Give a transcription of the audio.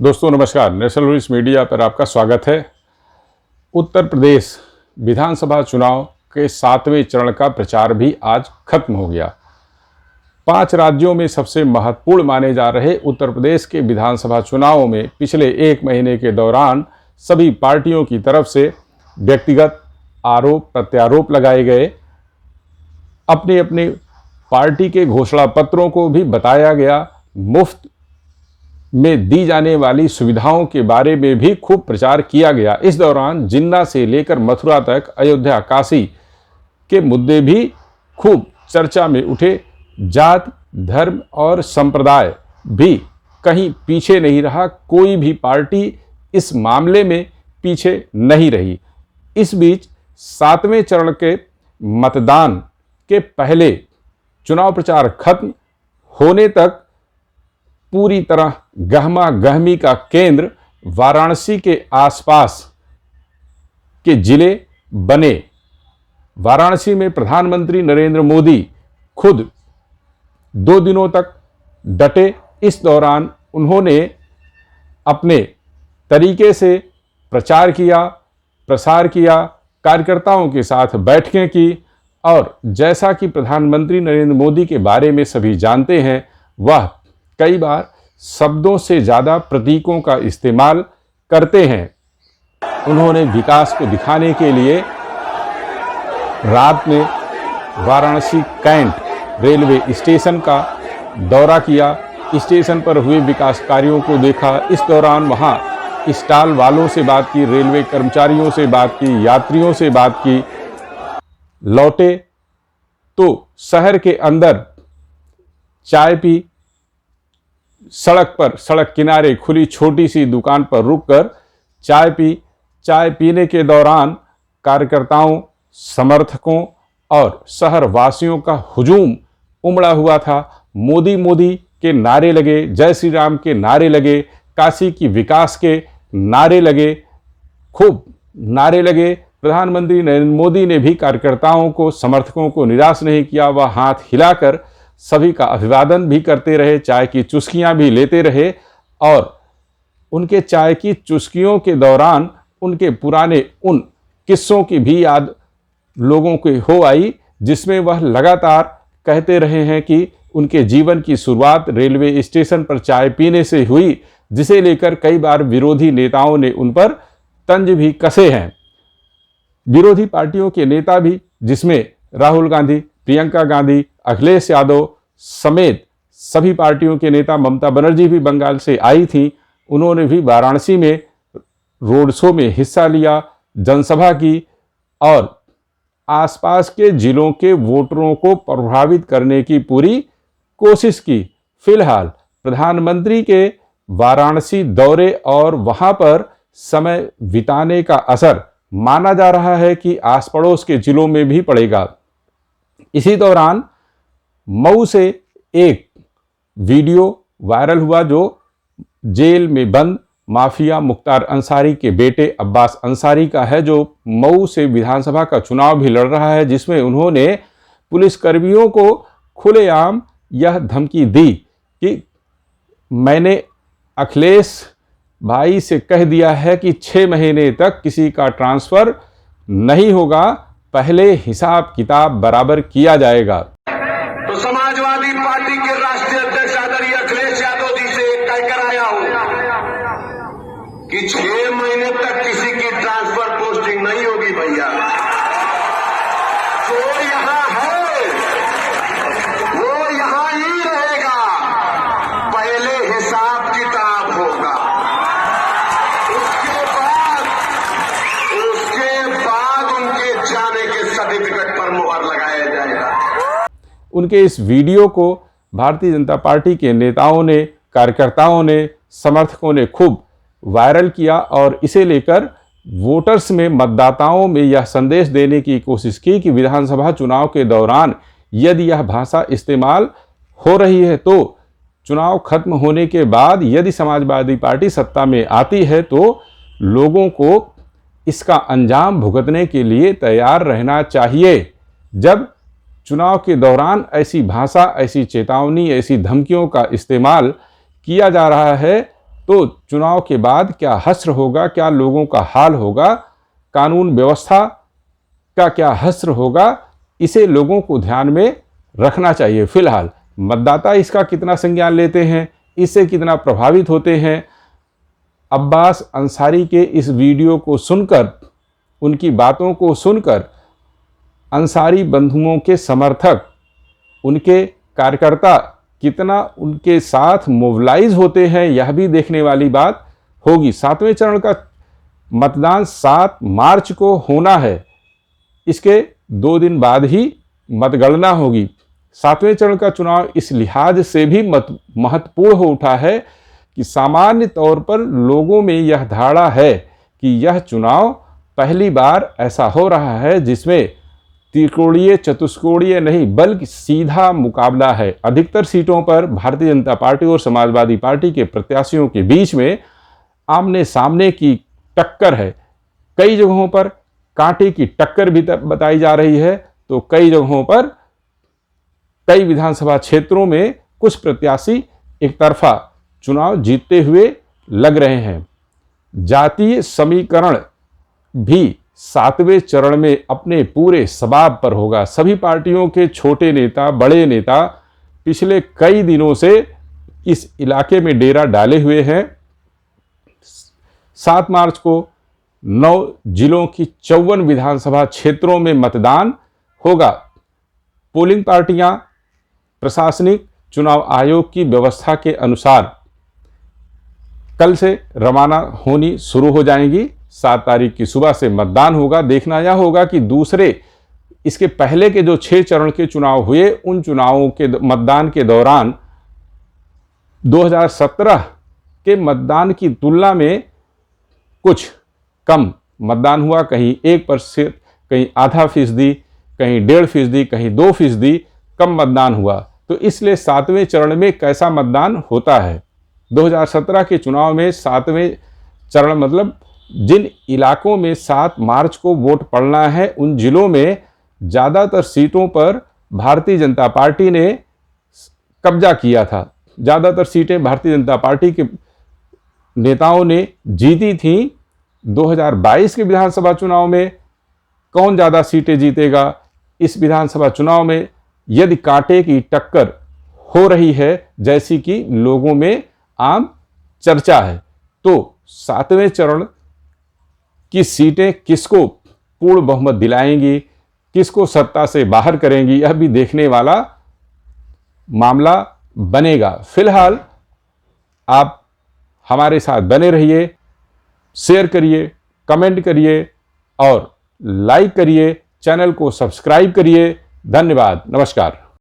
दोस्तों नमस्कार, national voice media पर आपका स्वागत है। उत्तर प्रदेश विधानसभा चुनाव के 7वें चरण का प्रचार भी आज खत्म हो गया। 5 राज्यों में सबसे महत्वपूर्ण माने जा रहे उत्तर प्रदेश के विधानसभा चुनावों में पिछले 1 महीने के दौरान सभी पार्टियों की तरफ से व्यक्तिगत आरोप प्रत्यारोप लगाए गए। अपने अपने पार्टी के घोषणा पत्रों को भी बताया गया। मुफ्त में दी जाने वाली सुविधाओं के बारे में भी खूब प्रचार किया गया। इस दौरान जिन्ना से लेकर मथुरा तक, अयोध्या, काशी के मुद्दे भी खूब चर्चा में उठे। जात, धर्म और संप्रदाय भी कहीं पीछे नहीं रहा। कोई भी पार्टी इस मामले में पीछे नहीं रही। इस बीच 7वें चरण के मतदान के पहले चुनाव प्रचार खत्म होने तक पूरी तरह गहमा गहमी का केंद्र वाराणसी के आसपास के जिले बने। वाराणसी में प्रधानमंत्री नरेंद्र मोदी खुद 2 दिनों तक डटे। इस दौरान उन्होंने अपने तरीके से प्रचार किया, प्रसार किया, कार्यकर्ताओं के साथ बैठकें की और जैसा कि प्रधानमंत्री नरेंद्र मोदी के बारे में सभी जानते हैं, वह कई बार शब्दों से ज़्यादा प्रतीकों का इस्तेमाल करते हैं। उन्होंने विकास को दिखाने के लिए रात में वाराणसी कैंट रेलवे स्टेशन का दौरा किया। स्टेशन पर हुए विकास कार्यों को देखा। इस दौरान वहाँ स्टॉल वालों से बात की, रेलवे कर्मचारियों से बात की, यात्रियों से बात की। लौटे तो शहर के अंदर चाय पी। सड़क किनारे खुली छोटी सी दुकान पर रुककर चाय पी। चाय पीने के दौरान कार्यकर्ताओं, समर्थकों और शहर वासियों का हुजूम उमड़ा हुआ था। मोदी मोदी के नारे लगे, जय श्री राम के नारे लगे, काशी की विकास के नारे लगे, खूब नारे लगे। प्रधानमंत्री नरेंद्र मोदी ने भी कार्यकर्ताओं को, समर्थकों को निराश नहीं किया। वह हाथ हिलाकर सभी का अभिवादन भी करते रहे, चाय की चुस्कियां भी लेते रहे और उनके चाय की चुस्कियों के दौरान उनके पुराने उन किस्सों की भी याद लोगों को हो आई, जिसमें वह लगातार कहते रहे हैं कि उनके जीवन की शुरुआत रेलवे स्टेशन पर चाय पीने से हुई, जिसे लेकर कई बार विरोधी नेताओं ने उन पर तंज भी कसे हैं। विरोधी पार्टियों के नेता भी, जिसमें राहुल गांधी, प्रियंका गांधी, अखिलेश यादव समेत सभी पार्टियों के नेता, ममता बनर्जी भी बंगाल से आई थी, उन्होंने भी वाराणसी में रोड शो में हिस्सा लिया, जनसभा की और आसपास के जिलों के वोटरों को प्रभावित करने की पूरी कोशिश की। फिलहाल प्रधानमंत्री के वाराणसी दौरे और वहां पर समय बिताने का असर माना जा रहा है कि आस पड़ोस के जिलों में भी पड़ेगा। इसी दौरान मऊ से एक वीडियो वायरल हुआ जो जेल में बंद माफिया मुख्तार अंसारी के बेटे अब्बास अंसारी का है, जो मऊ से विधानसभा का चुनाव भी लड़ रहा है, जिसमें उन्होंने पुलिसकर्मियों को खुलेआम यह धमकी दी कि मैंने अखिलेश भाई से कह दिया है कि 6 महीने तक किसी का ट्रांसफर नहीं होगा, पहले हिसाब किताब बराबर किया जाएगा। तो समाजवादी पार्टी के राष्ट्रीय अध्यक्ष आदरणीय अखिलेश यादव जी से कहकर आया हूं कि 6 महीने तक किसी की ट्रांसफर पोस्टिंग नहीं होगी भैया। जो यहां है वो यहां ही रहेगा, पहले हिसाब किताब होगा, उसके बाद उनके जाने के सर्टिफिकेट पर मुहर लगाया जाएगा। उनके इस वीडियो को भारतीय जनता पार्टी के नेताओं ने, कार्यकर्ताओं ने, समर्थकों ने खूब वायरल किया और इसे लेकर वोटर्स में, मतदाताओं में यह संदेश देने की कोशिश की कि विधानसभा चुनाव के दौरान यदि यह भाषा इस्तेमाल हो रही है तो चुनाव खत्म होने के बाद यदि समाजवादी पार्टी सत्ता में आती है तो लोगों को इसका अंजाम भुगतने के लिए तैयार रहना चाहिए। जब चुनाव के दौरान ऐसी भाषा, ऐसी चेतावनी, ऐसी धमकियों का इस्तेमाल किया जा रहा है तो चुनाव के बाद क्या हश्र होगा, क्या लोगों का हाल होगा, कानून व्यवस्था का क्या हश्र होगा, इसे लोगों को ध्यान में रखना चाहिए। फिलहाल मतदाता इसका कितना संज्ञान लेते हैं, इससे कितना प्रभावित होते हैं, अब्बास अंसारी के इस वीडियो को सुनकर, उनकी बातों को सुनकर अंसारी बंधुओं के समर्थक, उनके कार्यकर्ता कितना उनके साथ मोबिलाइज होते हैं, यह भी देखने वाली बात होगी। 7वें चरण का मतदान 7 मार्च को होना है, इसके 2 दिन बाद ही मतगणना होगी। 7वें चरण का चुनाव इस लिहाज से भी महत्वपूर्ण हो उठा है कि सामान्य तौर पर लोगों में यह धारणा है कि यह चुनाव पहली बार ऐसा हो रहा है जिसमें त्रिकोणीय चतुष्कोणीय नहीं बल्कि सीधा मुकाबला है। अधिकतर सीटों पर भारतीय जनता पार्टी और समाजवादी पार्टी के प्रत्याशियों के बीच में आमने सामने की टक्कर है। कई जगहों पर कांटे की टक्कर भी बताई जा रही है, तो कई जगहों पर कई विधानसभा क्षेत्रों में कुछ प्रत्याशी एक तरफा चुनाव जीतते हुए लग रहे हैं। जातीय समीकरण भी 7वें चरण में अपने पूरे शबाब पर होगा। सभी पार्टियों के छोटे नेता, बड़े नेता पिछले कई दिनों से इस इलाके में डेरा डाले हुए हैं। 7 मार्च को 9 जिलों की 54 विधानसभा क्षेत्रों में मतदान होगा। पोलिंग पार्टियां प्रशासनिक चुनाव आयोग की व्यवस्था के अनुसार कल से रवाना होनी शुरू हो जाएंगी। 7 तारीख की सुबह से मतदान होगा। देखना यह होगा कि दूसरे, इसके पहले के जो 6 चरण के चुनाव हुए, उन चुनावों के मतदान के दौरान 2017 के मतदान की तुलना में कुछ कम मतदान हुआ। कहीं 1%, कहीं आधा फीसदी, कहीं 1.5%, कहीं 2% कम मतदान हुआ। तो इसलिए 7वें चरण में कैसा मतदान होता है। 2017 के चुनाव में 7वें चरण मतलब जिन इलाकों में 7 मार्च को वोट पड़ना है, उन जिलों में ज़्यादातर सीटों पर भारतीय जनता पार्टी ने कब्जा किया था। ज़्यादातर सीटें भारतीय जनता पार्टी के नेताओं ने जीती थीं। 2022 के विधानसभा चुनाव में कौन ज़्यादा सीटें जीतेगा, इस विधानसभा चुनाव में यदि कांटे की टक्कर हो रही है जैसी कि लोगों में आम चर्चा है, तो 7वें चरण की सीटें किसको पूर्ण बहुमत दिलाएंगी, किसको सत्ता से बाहर करेंगी, यह भी देखने वाला मामला बनेगा। फिलहाल आप हमारे साथ बने रहिए, शेयर करिए, कमेंट करिए और लाइक करिए, चैनल को सब्सक्राइब करिए। धन्यवाद, नमस्कार।